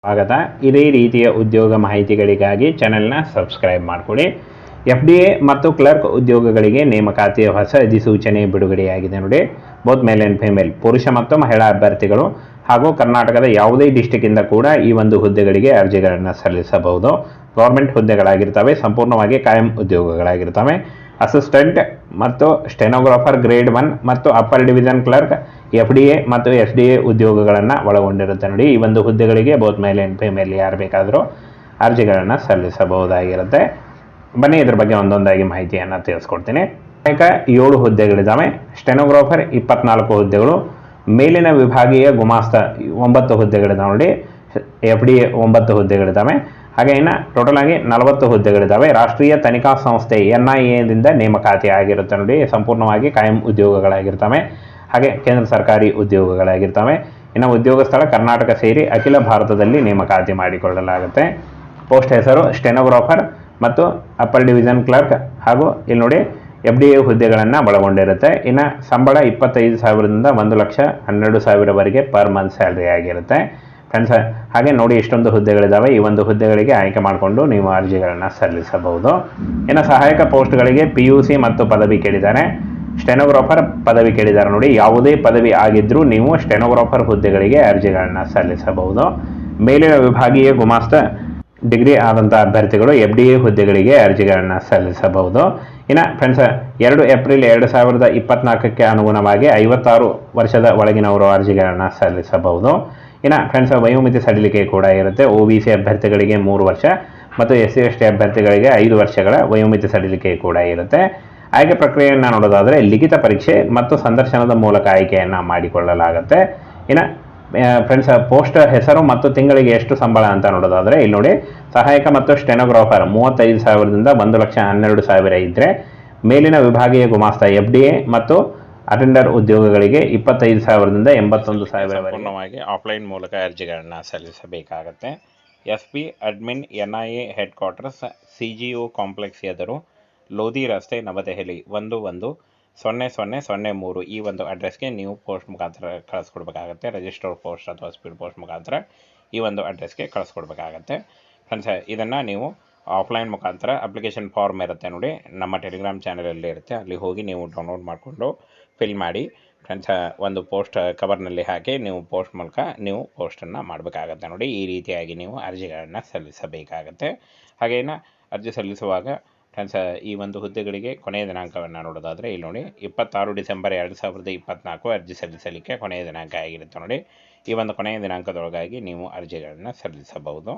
ಸ್ವಾಗತ. ಇದೇ ರೀತಿಯ ಉದ್ಯೋಗ ಮಾಹಿತಿಗಳಿಗಾಗಿ ಚಾನೆಲ್ನ ಸಬ್ಸ್ಕ್ರೈಬ್ ಮಾಡಿಕೊಡಿ. FDA ಮತ್ತು ಕ್ಲರ್ಕ್ ಉದ್ಯೋಗಗಳಿಗೆ ನೇಮಕಾತಿಯ ಹೊಸ ಅಧಿಸೂಚನೆ ಬಿಡುಗಡೆಯಾಗಿದೆ ನೋಡಿ. ಬೋತ್ ಮೇಲ್ ಆ್ಯಂಡ್ ಫಿಮೇಲ್, ಪುರುಷ ಮತ್ತು ಮಹಿಳಾ ಅಭ್ಯರ್ಥಿಗಳು ಹಾಗೂ ಕರ್ನಾಟಕದ ಯಾವುದೇ ಡಿಸ್ಟಿಕ್ಕಿಂದ ಕೂಡ ಈ ಒಂದು ಹುದ್ದೆಗಳಿಗೆ ಅರ್ಜಿಗಳನ್ನು ಸಲ್ಲಿಸಬಹುದು. ಗೌರ್ಮೆಂಟ್ ಹುದ್ದೆಗಳಾಗಿರ್ತವೆ, ಸಂಪೂರ್ಣವಾಗಿ ಕಾಯಂ ಉದ್ಯೋಗಗಳಾಗಿರ್ತವೆ. ಅಸಿಸ್ಟೆಂಟ್ ಮತ್ತು ಸ್ಟೆನೋಗ್ರಾಫರ್ ಗ್ರೇಡ್ 1 ಮತ್ತು ಅಪ್ಪರ್ ಡಿವಿಷನ್ ಕ್ಲರ್ಕ್ FDA ಮತ್ತು SDA ಉದ್ಯೋಗಗಳನ್ನು ಒಳಗೊಂಡಿರುತ್ತೆ ನೋಡಿ. ಈ ಒಂದು ಹುದ್ದೆಗಳಿಗೆ ಬೋತ್ ಮೇಲ್ ಆ್ಯಂಡ್ ಫಿಮೇಲ್ ಯಾರು ಬೇಕಾದರೂ ಅರ್ಜಿಗಳನ್ನು ಸಲ್ಲಿಸಬಹುದಾಗಿರುತ್ತೆ. ಬನ್ನಿ ಇದ್ರ ಬಗ್ಗೆ ಒಂದೊಂದಾಗಿ ಮಾಹಿತಿಯನ್ನು ತಿಳಿಸ್ಕೊಡ್ತೀನಿ. ಅನೇಕ 7 ಹುದ್ದೆಗಳಿದ್ದಾವೆ. ಸ್ಟೆನೋಗ್ರಾಫರ್ 24 ಹುದ್ದೆಗಳು, ಮೇಲಿನ ವಿಭಾಗೀಯ ಗುಮಾಸ್ತ 9 ಹುದ್ದೆಗಳಿದ್ದಾವೆ ನೋಡಿ. FDA 9 ಹುದ್ದೆಗಳಿದ್ದಾವೆ. ಹಾಗೆ ಇನ್ನು ಟೋಟಲ್ ಆಗಿ 40 ಹುದ್ದೆಗಳಿದ್ದಾವೆ. ರಾಷ್ಟ್ರೀಯ ತನಿಖಾ ಸಂಸ್ಥೆ NIAದಿಂದ ನೇಮಕಾತಿ ಆಗಿರುತ್ತೆ ನೋಡಿ. ಸಂಪೂರ್ಣವಾಗಿ ಕಾಯಂ ಉದ್ಯೋಗಗಳಾಗಿರ್ತವೆ. ಹಾಗೆ ಕೇಂದ್ರ ಸರ್ಕಾರಿ ಉದ್ಯೋಗಗಳಾಗಿರ್ತವೆ. ಇನ್ನು ಉದ್ಯೋಗ ಸ್ಥಳ ಕರ್ನಾಟಕ ಸೇರಿ ಅಖಿಲ ಭಾರತದಲ್ಲಿ ನೇಮಕಾತಿ ಮಾಡಿಕೊಳ್ಳಲಾಗುತ್ತೆ. ಪೋಸ್ಟ್ ಹೆಸರು ಸ್ಟೆನೋಗ್ರಾಫರ್ ಮತ್ತು ಅಪ್ಪರ್ ಡಿವಿಷನ್ ಕ್ಲರ್ಕ್ ಹಾಗೂ ಇಲ್ಲಿ ನೋಡಿ FDA ಹುದ್ದೆಗಳನ್ನು ಒಳಗೊಂಡಿರುತ್ತೆ. ಇನ್ನು ಸಂಬಳ 25,000ದಿಂದ 1,12,000ವರೆಗೆ ಪರ್ ಮಂತ್ ಸ್ಯಾಲ್ರಿ ಆಗಿರುತ್ತೆ ಫ್ರೆಂಡ್ಸ್. ಹಾಗೆ ನೋಡಿ ಇಷ್ಟೊಂದು ಹುದ್ದೆಗಳಿದ್ದಾವೆ. ಈ ಒಂದು ಹುದ್ದೆಗಳಿಗೆ ಆಯ್ಕೆ ಮಾಡಿಕೊಂಡು ನೀವು ಅರ್ಜಿಗಳನ್ನು ಸಲ್ಲಿಸಬಹುದು. ಇನ್ನು ಸಹಾಯಕ ಪೋಸ್ಟ್ಗಳಿಗೆ PUC ಮತ್ತು ಪದವಿ ಕೇಳಿದ್ದಾರೆ. ಸ್ಟೆನೋಗ್ರಾಫರ್ ಪದವಿ ಕೇಳಿದ್ದಾರೆ ನೋಡಿ. ಯಾವುದೇ ಪದವಿ ಆಗಿದ್ದರೂ ನೀವು ಸ್ಟೆನೋಗ್ರಾಫರ್ ಹುದ್ದೆಗಳಿಗೆ ಅರ್ಜಿಗಳನ್ನು ಸಲ್ಲಿಸಬಹುದು. ಮೇಲಿನ ವಿಭಾಗೀಯ ಗುಮಾಸ್ತ ಡಿಗ್ರಿ ಆದಂಥ ಅಭ್ಯರ್ಥಿಗಳು FDA ಹುದ್ದೆಗಳಿಗೆ ಅರ್ಜಿಗಳನ್ನು ಸಲ್ಲಿಸಬಹುದು. ಇನ್ನು ಫ್ರೆಂಡ್ಸ್ 2 ಏಪ್ರಿಲ್ 2024ಕ್ಕೆ ಅನುಗುಣವಾಗಿ 56 ವರ್ಷದ ಒಳಗಿನವರು ಅರ್ಜಿಗಳನ್ನು ಸಲ್ಲಿಸಬಹುದು. ಇನ್ನು ಫ್ರೆಂಡ್ಸ್ ವಯೋಮಿತಿ ಸಡಿಲಿಕೆ ಕೂಡ ಇರುತ್ತೆ. OBC ಅಭ್ಯರ್ಥಿಗಳಿಗೆ 3 ವರ್ಷ ಮತ್ತು SC ST ಅಭ್ಯರ್ಥಿಗಳಿಗೆ 5 ವರ್ಷಗಳ ವಯೋಮಿತಿ ಸಡಿಲಿಕೆ ಕೂಡ ಇರುತ್ತೆ. ಆಯ್ಕೆ ಪ್ರಕ್ರಿಯೆಯನ್ನು ನೋಡೋದಾದರೆ ಲಿಖಿತ ಪರೀಕ್ಷೆ ಮತ್ತು ಸಂದರ್ಶನದ ಮೂಲಕ ಆಯ್ಕೆಯನ್ನು ಮಾಡಿಕೊಳ್ಳಲಾಗುತ್ತೆ. ಇನ್ನು ಫ್ರೆಂಡ್ಸ್ ಪೋಸ್ಟ್ ಹೆಸರು ಮತ್ತು ತಿಂಗಳಿಗೆ ಎಷ್ಟು ಸಂಬಳ ಅಂತ ನೋಡೋದಾದರೆ ಇಲ್ಲಿ ನೋಡಿ, ಸಹಾಯಕ ಮತ್ತು ಸ್ಟೆನೋಗ್ರಾಫರ್ 35,000ದಿಂದ 1,12,000 ಇದ್ದರೆ, ಮೇಲಿನ ವಿಭಾಗೀಯ ಗುಮಾಸ್ತ FDA ಮತ್ತು ಅಟೆಂಡರ್ ಉದ್ಯೋಗಗಳಿಗೆ 25,000ದಿಂದ 81,000 ಸಂಪೂರ್ಣವಾಗಿ ಆಫ್ಲೈನ್ ಮೂಲಕ ಅರ್ಜಿಗಳನ್ನು ಸಲ್ಲಿಸಬೇಕಾಗತ್ತೆ. SP admin NIA head quarters CGO complex ಎದುರು ಲೋಧಿ ರಸ್ತೆ, ನವದೆಹಲಿ 110003 ಈ ಒಂದು ಅಡ್ರೆಸ್ಗೆ ನೀವು ಪೋಸ್ಟ್ ಮುಖಾಂತರ ಕಳಿಸ್ಕೊಡ್ಬೇಕಾಗತ್ತೆ. ರಿಜಿಸ್ಟರ್ಡ್ ಪೋಸ್ಟ್ ಅಥವಾ ಸ್ಪೀಡ್ ಪೋಸ್ಟ್ ಮುಖಾಂತರ ಈ ಒಂದು ಅಡ್ರೆಸ್ಗೆ ಕಳಿಸ್ಕೊಡ್ಬೇಕಾಗತ್ತೆ ಫ್ರೆಂಡ್ಸ್. ಇದನ್ನು ನೀವು ಆಫ್ಲೈನ್ ಮುಖಾಂತರ ಅಪ್ಲಿಕೇಶನ್ ಫಾರ್ಮ್ ಇರುತ್ತೆ ನೋಡಿ, ನಮ್ಮ ಟೆಲಿಗ್ರಾಮ್ ಚಾನಲಲ್ಲಿ ಇರುತ್ತೆ, ಅಲ್ಲಿ ಹೋಗಿ ನೀವು ಡೌನ್ಲೋಡ್ ಮಾಡಿಕೊಂಡು ಫಿಲ್ ಮಾಡಿ ಫ್ರೆಂಡ್ಸ್. ಒಂದು ಪೋಸ್ಟ್ ಕವರ್ನಲ್ಲಿ ಹಾಕಿ ನೀವು ಪೋಸ್ಟ್ ಮೂಲಕ ನೀವು ಪೋಸ್ಟನ್ನು ಮಾಡಬೇಕಾಗತ್ತೆ ನೋಡಿ. ಈ ರೀತಿಯಾಗಿ ನೀವು ಅರ್ಜಿಗಳನ್ನು ಸಲ್ಲಿಸಬೇಕಾಗತ್ತೆ. ಹಾಗೇನು ಅರ್ಜಿ ಸಲ್ಲಿಸುವಾಗ ಫ್ರೆಂಡ್ಸ್ ಈ ಒಂದು ಹುದ್ದೆಗಳಿಗೆ ಕೊನೆಯ ದಿನಾಂಕವನ್ನು ನೋಡೋದಾದರೆ ಇಲ್ಲಿ ನೋಡಿ 26 ಡಿಸೆಂಬರ್ 2024 ಅರ್ಜಿ ಸಲ್ಲಿಸಲಿಕ್ಕೆ ಕೊನೆಯ ದಿನಾಂಕ ಆಗಿರುತ್ತೆ ನೋಡಿ. ಈ ಒಂದು ಕೊನೆಯ ದಿನಾಂಕದೊಳಗಾಗಿ ನೀವು ಅರ್ಜಿಗಳನ್ನು ಸಲ್ಲಿಸಬಹುದು.